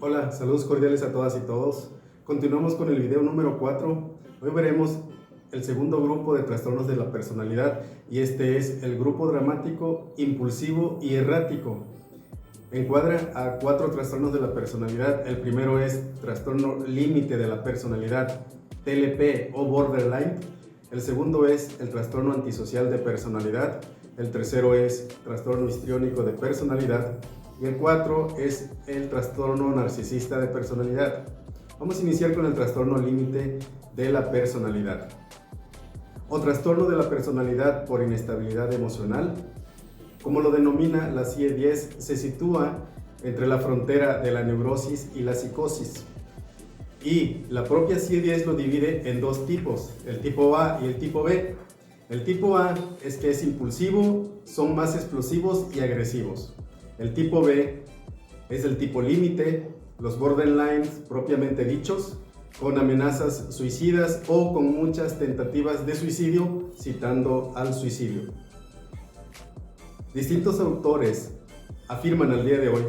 Hola, saludos cordiales a todas y todos. Continuamos con el video número 4. Hoy veremos el segundo grupo de trastornos de la personalidad y este es el grupo dramático, impulsivo y errático. Encuadra a 4 trastornos de la personalidad. El primero es trastorno límite de la personalidad, TLP o borderline. El segundo es el trastorno antisocial de personalidad. El tercero es trastorno histriónico de personalidad. Y el 4 es el trastorno narcisista de personalidad. Vamos a iniciar con el trastorno límite de la personalidad. O trastorno de la personalidad por inestabilidad emocional. Como lo denomina la CIE-10, se sitúa entre la frontera de la neurosis y la psicosis. Y la propia CIE-10 lo divide en dos tipos, el tipo A y el tipo B. El tipo A es que es impulsivo, son más explosivos y agresivos. El tipo B es el tipo límite, los borderlines propiamente dichos, con amenazas suicidas o con muchas tentativas de suicidio, citando al suicidio. Distintos autores afirman al día de hoy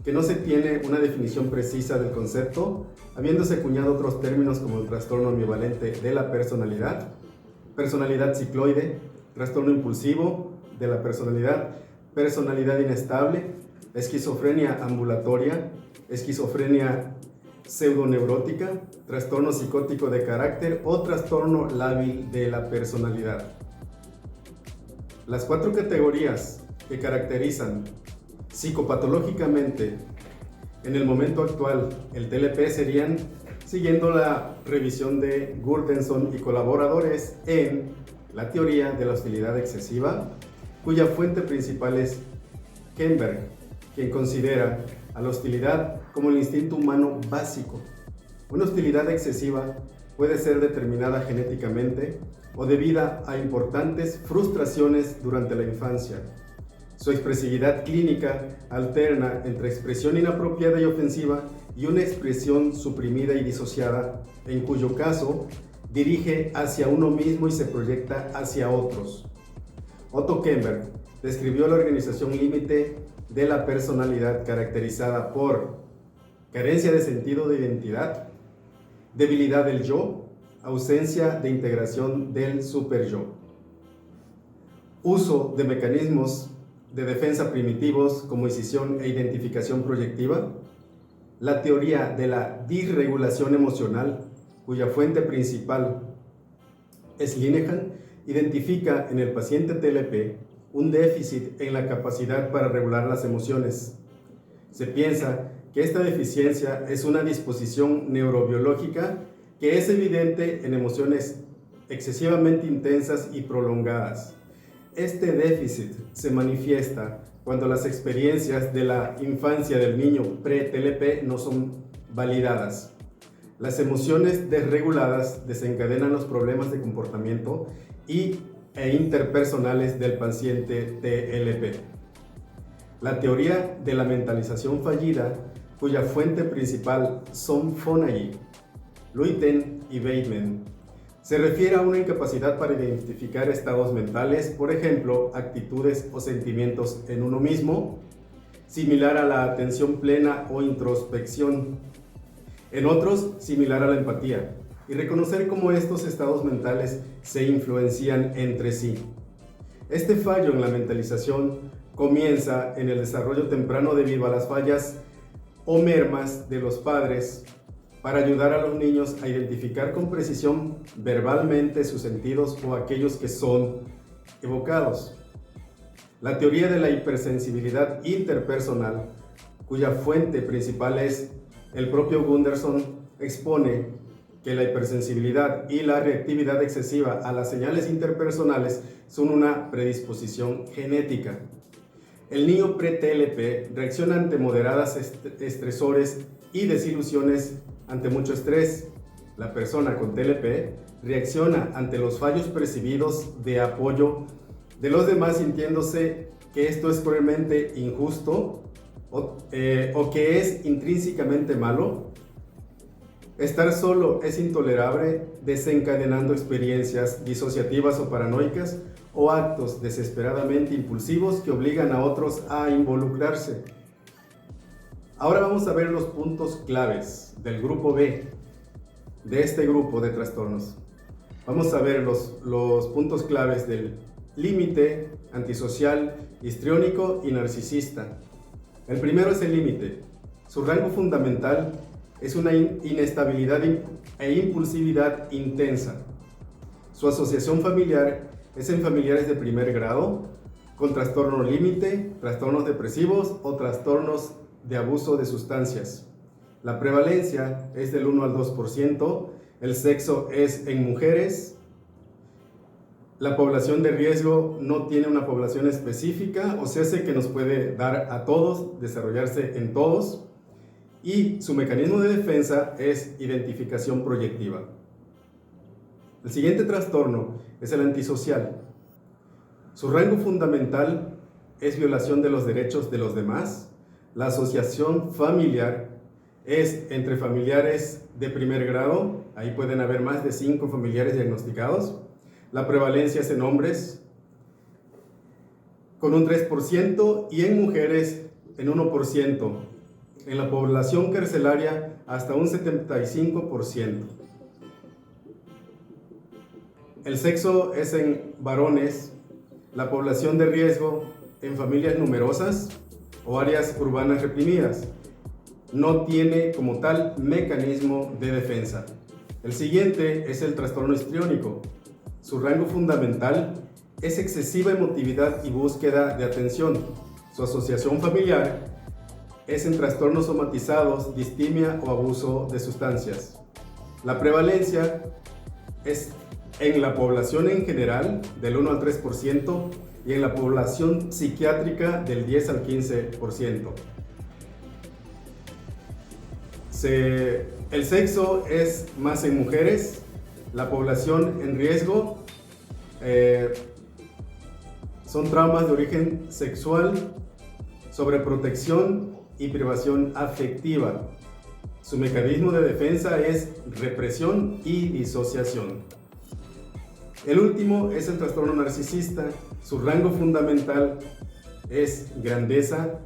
que no se tiene una definición precisa del concepto, habiéndose acuñado otros términos como el trastorno ambivalente de la personalidad, personalidad cicloide, trastorno impulsivo de la personalidad, personalidad inestable, esquizofrenia ambulatoria, esquizofrenia pseudoneurótica, trastorno psicótico de carácter o trastorno lábil de la personalidad. Las 4 categorías que caracterizan psicopatológicamente en el momento actual el TLP serían, siguiendo la revisión de Gurtenson y colaboradores en la teoría de la hostilidad excesiva, cuya fuente principal es Kemberg, quien considera a la hostilidad como el instinto humano básico. Una hostilidad excesiva puede ser determinada genéticamente o debida a importantes frustraciones durante la infancia. Su expresividad clínica alterna entre expresión inapropiada y ofensiva y una expresión suprimida y disociada, en cuyo caso dirige hacia uno mismo y se proyecta hacia otros. Otto Kemberg describió la organización límite de la personalidad caracterizada por carencia de sentido de identidad, debilidad del yo, ausencia de integración del superyo, uso de mecanismos de defensa primitivos como escisión e identificación proyectiva, la teoría de la disregulación emocional, cuya fuente principal es Linehan, identifica en el paciente TLP un déficit en la capacidad para regular las emociones. Se piensa que esta deficiencia es una disposición neurobiológica que es evidente en emociones excesivamente intensas y prolongadas. Este déficit se manifiesta cuando las experiencias de la infancia del niño pre-TLP no son validadas. Las emociones desreguladas desencadenan los problemas de comportamiento e interpersonales del paciente TLP. La teoría de la mentalización fallida, cuya fuente principal son Fonagy, Luyten y Bateman, se refiere a una incapacidad para identificar estados mentales, por ejemplo, actitudes o sentimientos en uno mismo, similar a la atención plena o introspección. En otros, similar a la empatía, y reconocer cómo estos estados mentales se influencian entre sí. Este fallo en la mentalización comienza en el desarrollo temprano debido a las fallas o mermas de los padres para ayudar a los niños a identificar con precisión verbalmente sus sentidos o aquellos que son evocados. La teoría de la hipersensibilidad interpersonal, cuya fuente principal es el propio Gunderson, expone que la hipersensibilidad y la reactividad excesiva a las señales interpersonales son una predisposición genética. El niño pre-TLP reacciona ante moderados estresores y desilusiones ante mucho estrés. La persona con TLP reacciona ante los fallos percibidos de apoyo de los demás sintiéndose que esto es cruelmente injusto o que es intrínsecamente malo. Estar solo es intolerable, desencadenando experiencias disociativas o paranoicas o actos desesperadamente impulsivos que obligan a otros a involucrarse. Ahora vamos a ver los puntos claves del grupo B, de este grupo de trastornos. Vamos a ver los puntos claves del límite, antisocial, histriónico y narcisista. El primero es el límite. Su rango fundamental es una inestabilidad e impulsividad intensa. Su asociación familiar es en familiares de primer grado, con trastorno límite, trastornos depresivos o trastornos de abuso de sustancias. La prevalencia es del 1 al 2%, el sexo es en mujeres, la población de riesgo no tiene una población específica, o sea, que nos puede dar a todos, desarrollarse en todos, y su mecanismo de defensa es identificación proyectiva. El siguiente trastorno es el antisocial. Su rango fundamental es violación de los derechos de los demás. La asociación familiar es entre familiares de primer grado, ahí pueden haber más de 5 familiares diagnosticados. La prevalencia es en hombres con un 3% y en mujeres en 1%. En la población carcelaria hasta un 75%. El sexo es en varones, la población de riesgo en familias numerosas o áreas urbanas reprimidas. No tiene como tal mecanismo de defensa. El siguiente es el trastorno histriónico. Su rango fundamental es excesiva emotividad y búsqueda de atención. Su asociación familiar es en trastornos somatizados, distimia o abuso de sustancias. La prevalencia es en la población en general del 1 al 3% y en la población psiquiátrica del 10 al 15%. El sexo es más en mujeres, la población en riesgo son traumas de origen sexual, sobreprotección y privación afectiva. Su mecanismo de defensa es represión y disociación. El último es el trastorno narcisista. Su rango fundamental es grandeza,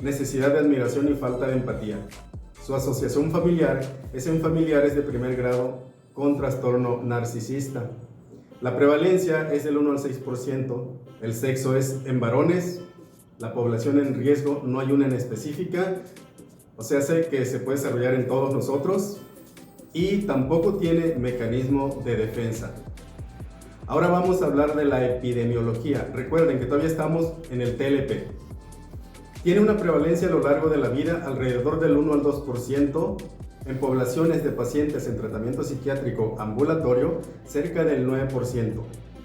necesidad de admiración y falta de empatía. Su asociación familiar es en familiares de primer grado con trastorno narcisista. La prevalencia es del 1 al 6%. El sexo es en varones. La población en riesgo no hay una en específica, o sea, que se puede desarrollar en todos nosotros, y tampoco tiene mecanismo de defensa. Ahora vamos a hablar de la epidemiología. Recuerden que todavía estamos en el TLP. Tiene una prevalencia a lo largo de la vida alrededor del 1 al 2%, en poblaciones de pacientes en tratamiento psiquiátrico ambulatorio cerca del 9%.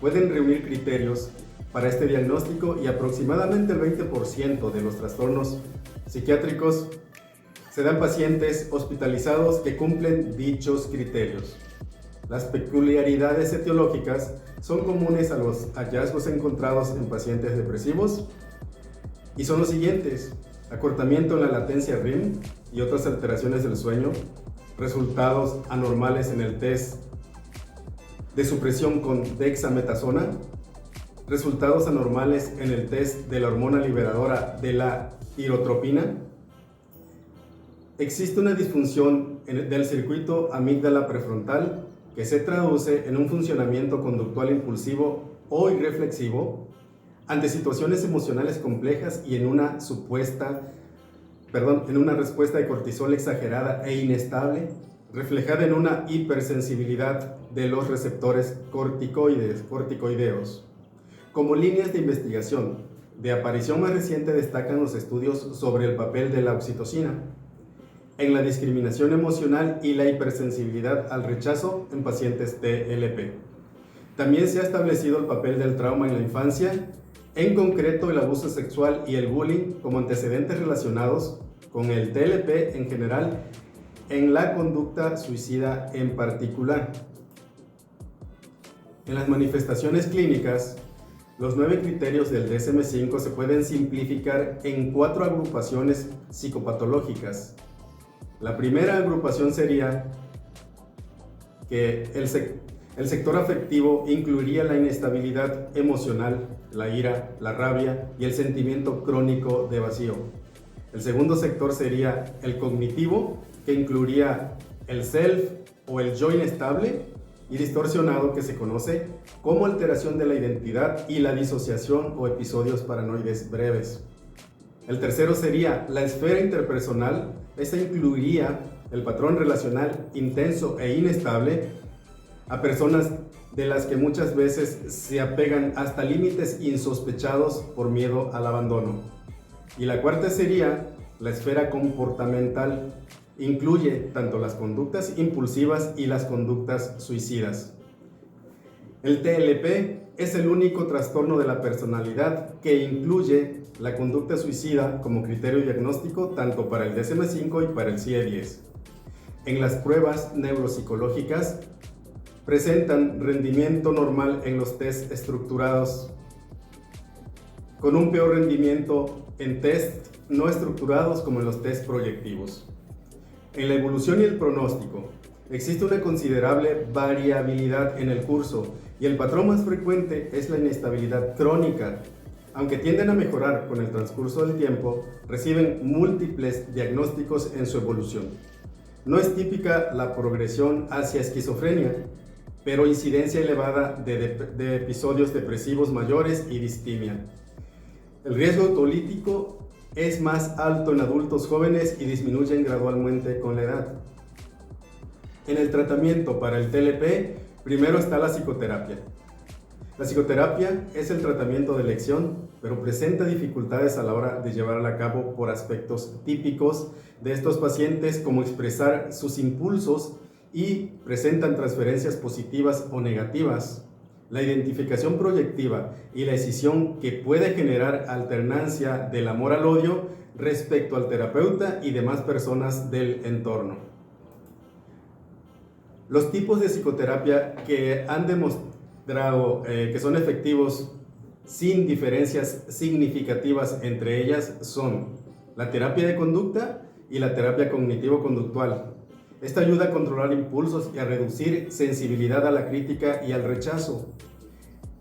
Pueden reunir criterios para este diagnóstico y aproximadamente el 20% de los trastornos psiquiátricos se dan pacientes hospitalizados que cumplen dichos criterios. Las peculiaridades etiológicas son comunes a los hallazgos encontrados en pacientes depresivos y son los siguientes: acortamiento en la latencia REM y otras alteraciones del sueño, resultados anormales en el test de supresión con dexametasona, resultados anormales en el test de la hormona liberadora de la tirotropina. Existe una disfunción del circuito amígdala prefrontal que se traduce en un funcionamiento conductual impulsivo o irreflexivo ante situaciones emocionales complejas y en una respuesta de cortisol exagerada e inestable, reflejada en una hipersensibilidad de los receptores corticoideos. Como líneas de investigación de aparición más reciente destacan los estudios sobre el papel de la oxitocina en la discriminación emocional y la hipersensibilidad al rechazo en pacientes TLP. También se ha establecido el papel del trauma en la infancia, en concreto el abuso sexual y el bullying como antecedentes relacionados con el TLP en general, en la conducta suicida en particular. En las manifestaciones clínicas, los 9 criterios del DSM-5 se pueden simplificar en 4 agrupaciones psicopatológicas. La primera agrupación sería que el sector afectivo incluiría la inestabilidad emocional, la ira, la rabia y el sentimiento crónico de vacío. El segundo sector sería el cognitivo, que incluiría el self o el yo inestable y distorsionado, que se conoce como alteración de la identidad y la disociación o episodios paranoides breves. El tercero sería la esfera interpersonal. Esta incluiría el patrón relacional intenso e inestable a personas de las que muchas veces se apegan hasta límites insospechados por miedo al abandono. Y la cuarta sería la esfera comportamental. Incluye tanto las conductas impulsivas y las conductas suicidas. El TLP es el único trastorno de la personalidad que incluye la conducta suicida como criterio diagnóstico tanto para el DSM-5 y para el CIE-10. En las pruebas neuropsicológicas presentan rendimiento normal en los test estructurados, con un peor rendimiento en test no estructurados como en los test proyectivos. En la evolución y el pronóstico, existe una considerable variabilidad en el curso y el patrón más frecuente es la inestabilidad crónica. Aunque tienden a mejorar con el transcurso del tiempo, reciben múltiples diagnósticos en su evolución. No es típica la progresión hacia esquizofrenia, pero incidencia elevada de episodios depresivos mayores y distimia. El riesgo autolítico es más alto en adultos jóvenes y disminuyen gradualmente con la edad. En el tratamiento para el TLP, primero está la psicoterapia. La psicoterapia es el tratamiento de elección, pero presenta dificultades a la hora de llevarla a cabo por aspectos típicos de estos pacientes, como expresar sus impulsos y presentan transferencias positivas o negativas. La identificación proyectiva y la escisión que puede generar alternancia del amor al odio respecto al terapeuta y demás personas del entorno. Los tipos de psicoterapia que han demostrado que son efectivos sin diferencias significativas entre ellas son la terapia de conducta y la terapia cognitivo-conductual. Esta ayuda a controlar impulsos y a reducir sensibilidad a la crítica y al rechazo.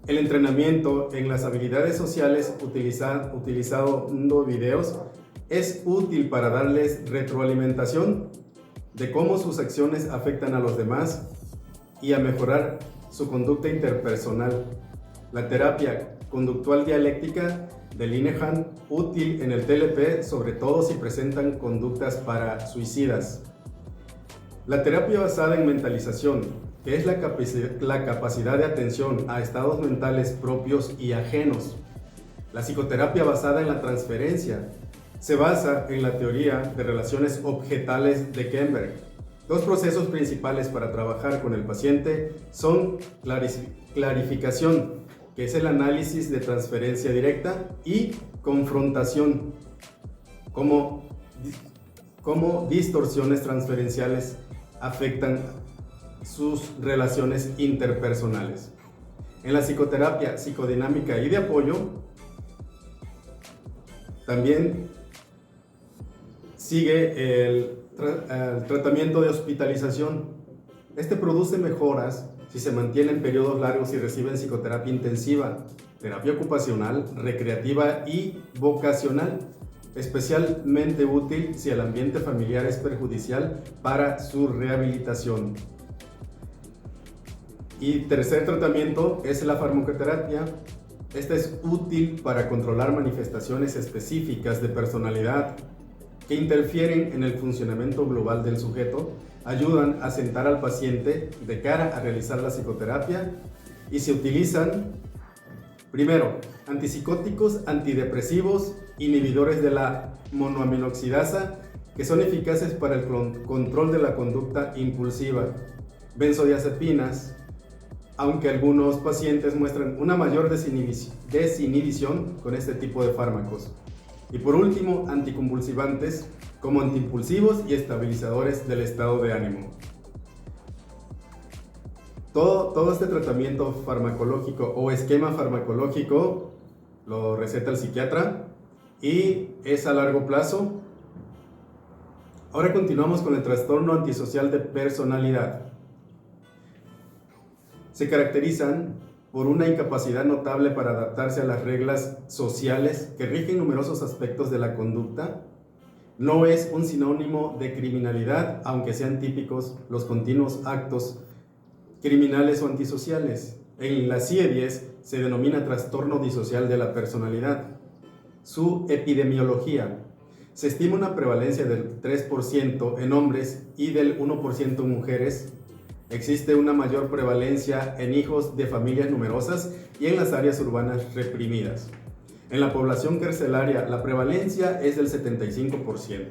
El entrenamiento en las habilidades sociales utilizando videos es útil para darles retroalimentación de cómo sus acciones afectan a los demás y a mejorar su conducta interpersonal. La terapia conductual dialéctica de Linehan, útil en el TLP, sobre todo si presentan conductas suicidas. La terapia basada en mentalización, que es la capacidad de atención a estados mentales propios y ajenos. La psicoterapia basada en la transferencia se basa en la teoría de relaciones objetales de Kemberg. Dos procesos principales para trabajar con el paciente son clarificación, que es el análisis de transferencia directa, y confrontación, como distorsiones transferenciales afectan sus relaciones interpersonales. En la psicoterapia psicodinámica y de apoyo, también sigue el tratamiento de hospitalización. Este produce mejoras si se mantienen periodos largos y reciben psicoterapia intensiva, terapia ocupacional, recreativa y vocacional, especialmente útil si el ambiente familiar es perjudicial para su rehabilitación. Y tercer tratamiento es la farmacoterapia. Esta es útil para controlar manifestaciones específicas de personalidad que interfieren en el funcionamiento global del sujeto, ayudan a sentar al paciente de cara a realizar la psicoterapia y se utilizan, primero, antipsicóticos, antidepresivos, inhibidores de la monoaminoxidasa, que son eficaces para el control de la conducta impulsiva, benzodiazepinas, aunque algunos pacientes muestran una mayor desinhibición con este tipo de fármacos. Y por último, anticonvulsivantes como antiimpulsivos y estabilizadores del estado de ánimo. Todo este tratamiento farmacológico o esquema farmacológico lo receta el psiquiatra y es a largo plazo. Ahora continuamos con el trastorno antisocial de personalidad. Se caracterizan por una incapacidad notable para adaptarse a las reglas sociales que rigen numerosos aspectos de la conducta, No es un sinónimo de criminalidad, aunque sean típicos los continuos actos criminales o antisociales. En la CIE-10 se denomina trastorno disocial de la personalidad. Su epidemiología. Se estima una prevalencia del 3% en hombres y del 1% en mujeres. Existe una mayor prevalencia en hijos de familias numerosas y en las áreas urbanas reprimidas. En la población carcelaria, la prevalencia es del 75%.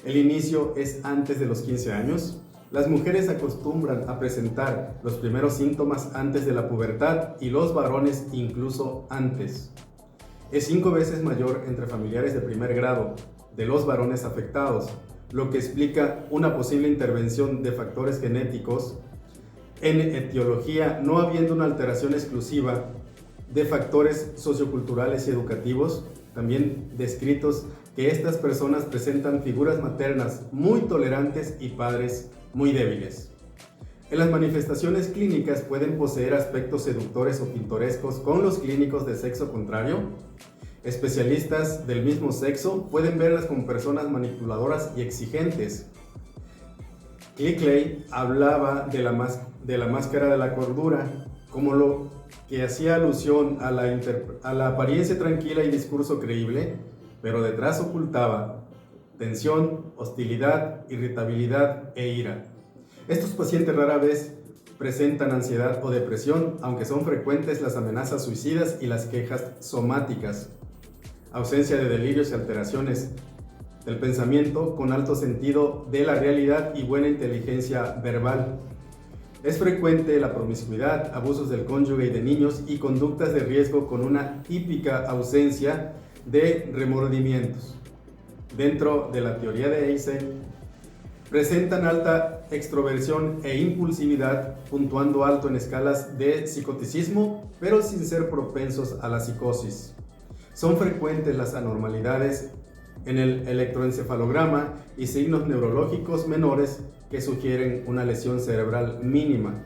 El inicio es antes de los 15 años. Las mujeres acostumbran a presentar los primeros síntomas antes de la pubertad y los varones incluso antes. Es 5 veces mayor entre familiares de primer grado de los varones afectados, lo que explica una posible intervención de factores genéticos en etiología, no habiendo una alteración exclusiva de factores socioculturales y educativos, también descritos que estas personas presentan figuras maternas muy tolerantes y padres muy débiles. En las manifestaciones clínicas pueden poseer aspectos seductores o pintorescos con los clínicos de sexo contrario. Especialistas del mismo sexo pueden verlas como personas manipuladoras y exigentes. Clickley hablaba de la máscara de la cordura, como lo que hacía alusión a la apariencia tranquila y discurso creíble, pero detrás ocultaba tensión, hostilidad, irritabilidad e ira. Estos pacientes rara vez presentan ansiedad o depresión, aunque son frecuentes las amenazas suicidas y las quejas somáticas. Ausencia de delirios y alteraciones del pensamiento con alto sentido de la realidad y buena inteligencia verbal. Es frecuente la promiscuidad, abusos del cónyuge y de niños y conductas de riesgo con una típica ausencia de remordimientos. Dentro de la teoría de Eysen, presentan alta extroversión e impulsividad, puntuando alto en escalas de psicoticismo, pero sin ser propensos a la psicosis. Son frecuentes las anormalidades en el electroencefalograma y signos neurológicos menores que sugieren una lesión cerebral mínima.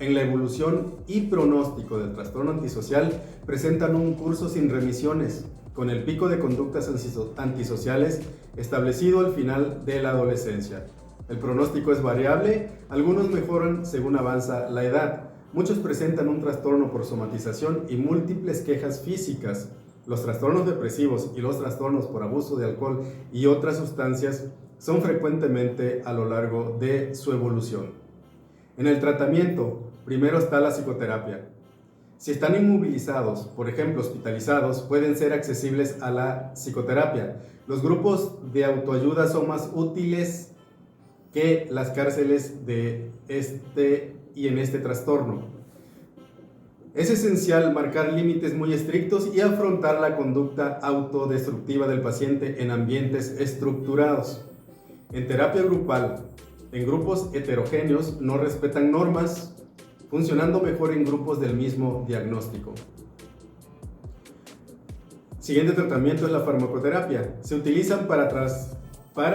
En la evolución y pronóstico del trastorno antisocial presentan un curso sin remisiones, con el pico de conductas antisociales establecido al final de la adolescencia. El pronóstico es variable, algunos mejoran según avanza la edad. Muchos presentan un trastorno por somatización y múltiples quejas físicas. Los trastornos depresivos y los trastornos por abuso de alcohol y otras sustancias son frecuentemente a lo largo de su evolución. En el tratamiento, primero está la psicoterapia. Si están inmovilizados, por ejemplo hospitalizados, pueden ser accesibles a la psicoterapia. Los grupos de autoayuda son más útiles que las cárceles de en este trastorno. Es esencial marcar límites muy estrictos y afrontar la conducta autodestructiva del paciente en ambientes estructurados. En terapia grupal, en grupos heterogéneos no respetan normas, funcionando mejor en grupos del mismo diagnóstico. Siguiente tratamiento es la farmacoterapia. Se utilizan para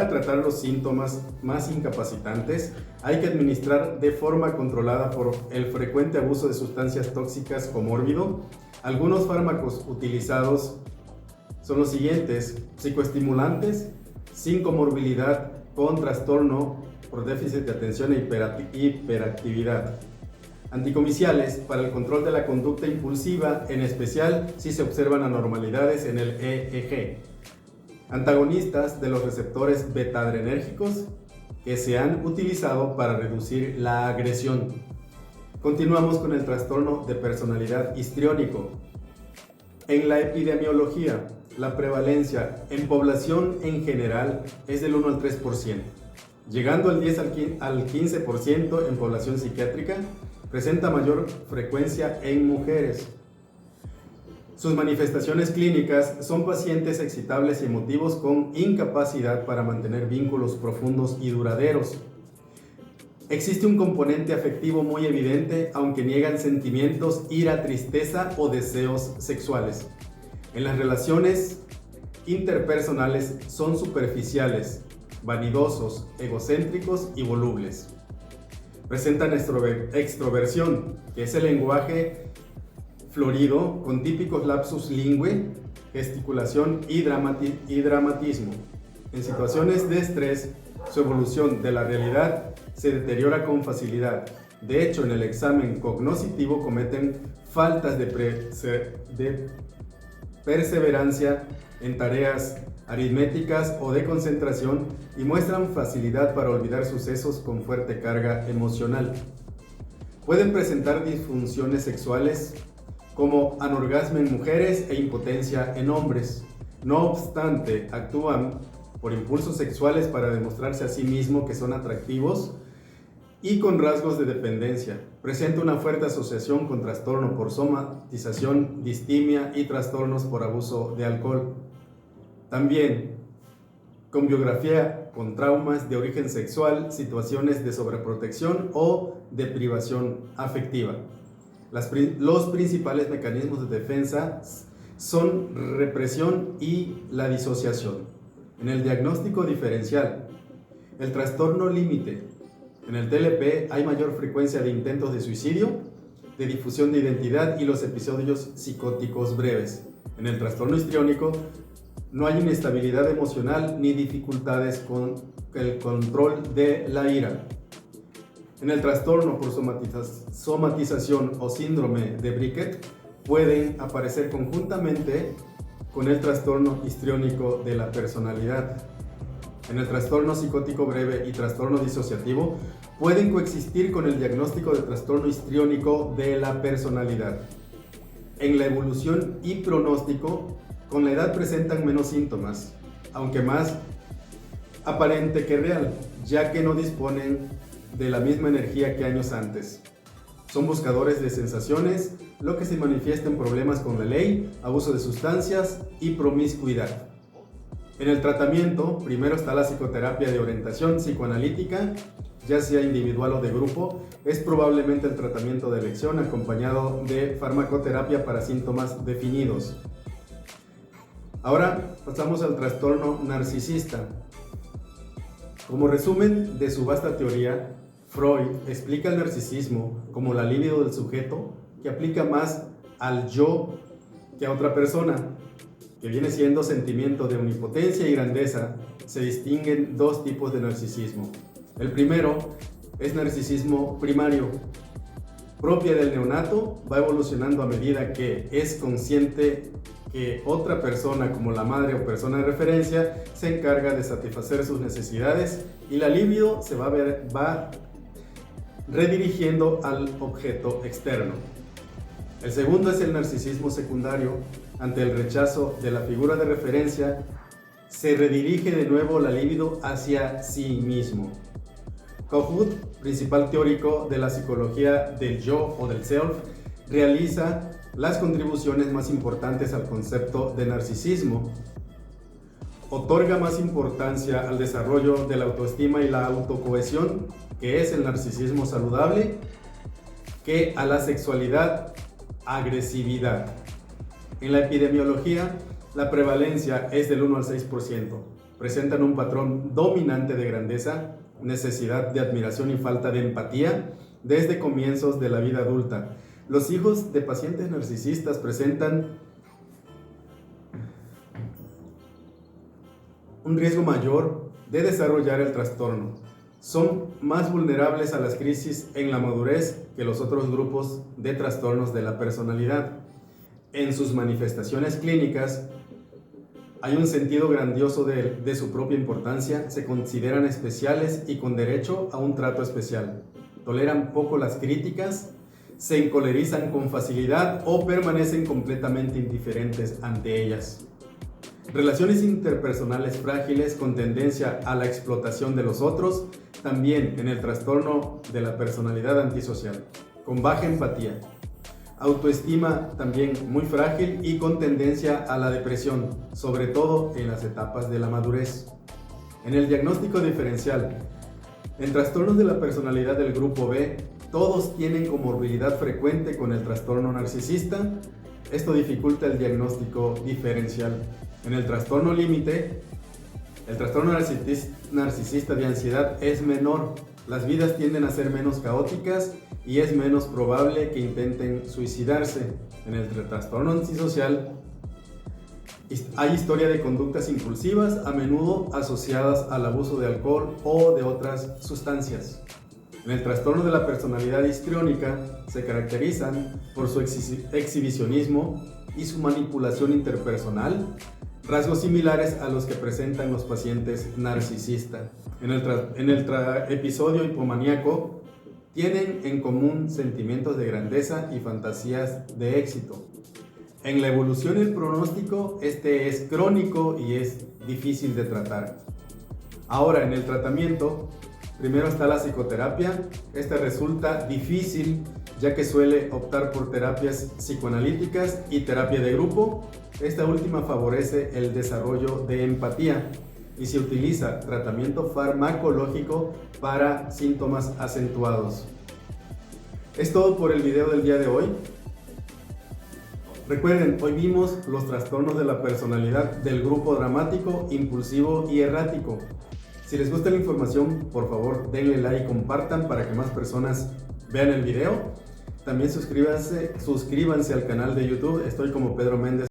tratar los síntomas más incapacitantes. Hay que administrar de forma controlada por el frecuente abuso de sustancias tóxicas comórbido. Algunos fármacos utilizados son los siguientes: psicoestimulantes sin comorbilidad con trastorno por déficit de atención e hiperactividad. Anticomiciales para el control de la conducta impulsiva, en especial si se observan anormalidades en el EEG. Antagonistas de los receptores beta-adrenérgicos que se han utilizado para reducir la agresión. Continuamos con el trastorno de personalidad histriónico. En la epidemiología, la prevalencia en población en general es del 1 al 3%, llegando al 10 al 15% en población psiquiátrica. Presenta mayor frecuencia en mujeres. Sus manifestaciones clínicas son pacientes excitables y emotivos con incapacidad para mantener vínculos profundos y duraderos. Existe un componente afectivo muy evidente, aunque niegan sentimientos, ira, tristeza o deseos sexuales. En las relaciones interpersonales son superficiales, vanidosos, egocéntricos y volubles. Presentan extroversión, que es el lenguaje florido con típicos lapsus lingüe, gesticulación y dramatismo. En situaciones de estrés, su evolución de la realidad se deteriora con facilidad. De hecho, en el examen cognoscitivo cometen faltas de perseverancia en tareas aritméticas o de concentración y muestran facilidad para olvidar sucesos con fuerte carga emocional. Pueden presentar disfunciones sexuales como anorgasmo en mujeres e impotencia en hombres. No obstante, actúan por impulsos sexuales para demostrarse a sí mismos que son atractivos y con rasgos de dependencia. Presenta una fuerte asociación con trastorno por somatización, distimia y trastornos por abuso de alcohol. También con biografía con traumas de origen sexual, situaciones de sobreprotección o de privación afectiva. Los principales mecanismos de defensa son represión y la disociación. En el diagnóstico diferencial, el trastorno límite. En el TLP hay mayor frecuencia de intentos de suicidio, de difusión de identidad y los episodios psicóticos breves. En el trastorno histriónico no hay inestabilidad emocional ni dificultades con el control de la ira. En el trastorno por somatización o síndrome de Briquet pueden aparecer conjuntamente con el trastorno histriónico de la personalidad. En el trastorno psicótico breve y trastorno disociativo pueden coexistir con el diagnóstico de trastorno histriónico de la personalidad. En la evolución y pronóstico, con la edad presentan menos síntomas, aunque más aparente que real, ya que no disponen de la misma energía que años antes. Son buscadores de sensaciones, lo que se manifiesta en problemas con la ley, abuso de sustancias y promiscuidad. En el tratamiento, primero está la psicoterapia de orientación psicoanalítica, ya sea individual o de grupo. Es probablemente el tratamiento de elección acompañado de farmacoterapia para síntomas definidos. Ahora pasamos al trastorno narcisista. Como resumen de su vasta teoría, Freud explica el narcisismo como la libido del sujeto que aplica más al yo que a otra persona, que viene siendo sentimiento de omnipotencia y grandeza. Se distinguen dos tipos de narcisismo. El primero es narcisismo primario, propia del neonato, va evolucionando a medida que es consciente que otra persona, como la madre o persona de referencia, se encarga de satisfacer sus necesidades y la libido se va redirigiendo al objeto externo. El segundo es el narcisismo secundario. Ante el rechazo de la figura de referencia, se redirige de nuevo la libido hacia sí mismo. Kohut, principal teórico de la psicología del yo o del self, realiza las contribuciones más importantes al concepto de narcisismo. Otorga más importancia al desarrollo de la autoestima y la autocohesión, que es el narcisismo saludable, que a la sexualidad, agresividad. En la epidemiología, la prevalencia es del 1 al 6%. Presentan un patrón dominante de grandeza, necesidad de admiración y falta de empatía desde comienzos de la vida adulta. Los hijos de pacientes narcisistas presentan un riesgo mayor de desarrollar el trastorno. Son más vulnerables a las crisis en la madurez que los otros grupos de trastornos de la personalidad. En sus manifestaciones clínicas hay un sentido grandioso de su propia importancia, se consideran especiales y con derecho a un trato especial. Toleran poco las críticas, se encolerizan con facilidad o permanecen completamente indiferentes ante ellas. Relaciones interpersonales frágiles con tendencia a la explotación de los otros, también en el trastorno de la personalidad antisocial, con baja empatía. Autoestima también muy frágil y con tendencia a la depresión, sobre todo en las etapas de la madurez. En el diagnóstico diferencial, en trastornos de la personalidad del grupo B, todos tienen comorbilidad frecuente con el trastorno narcisista. Esto dificulta el diagnóstico diferencial. En el trastorno límite, el trastorno narcisista de ansiedad es menor. Las vidas tienden a ser menos caóticas y es menos probable que intenten suicidarse. En el trastorno antisocial, Hay historia de conductas impulsivas, a menudo asociadas al abuso de alcohol o de otras sustancias. En el trastorno de la personalidad histriónica se caracterizan por su exhibicionismo y su manipulación interpersonal, rasgos similares a los que presentan los pacientes narcisistas. En el episodio hipomaníaco tienen en común sentimientos de grandeza y fantasías de éxito. En la evolución y el pronóstico, este es crónico y es difícil de tratar. Ahora, en el tratamiento, primero está la psicoterapia. Esta resulta difícil ya que suele optar por terapias psicoanalíticas y terapia de grupo. Esta última favorece el desarrollo de empatía y se utiliza tratamiento farmacológico para síntomas acentuados. Es todo por el video del día de hoy. Recuerden, hoy vimos los trastornos de la personalidad del grupo dramático, impulsivo y errático. Si les gusta la información, por favor denle like y compartan para que más personas vean el video. También suscríbanse al canal de YouTube, estoy como Pedro Méndez.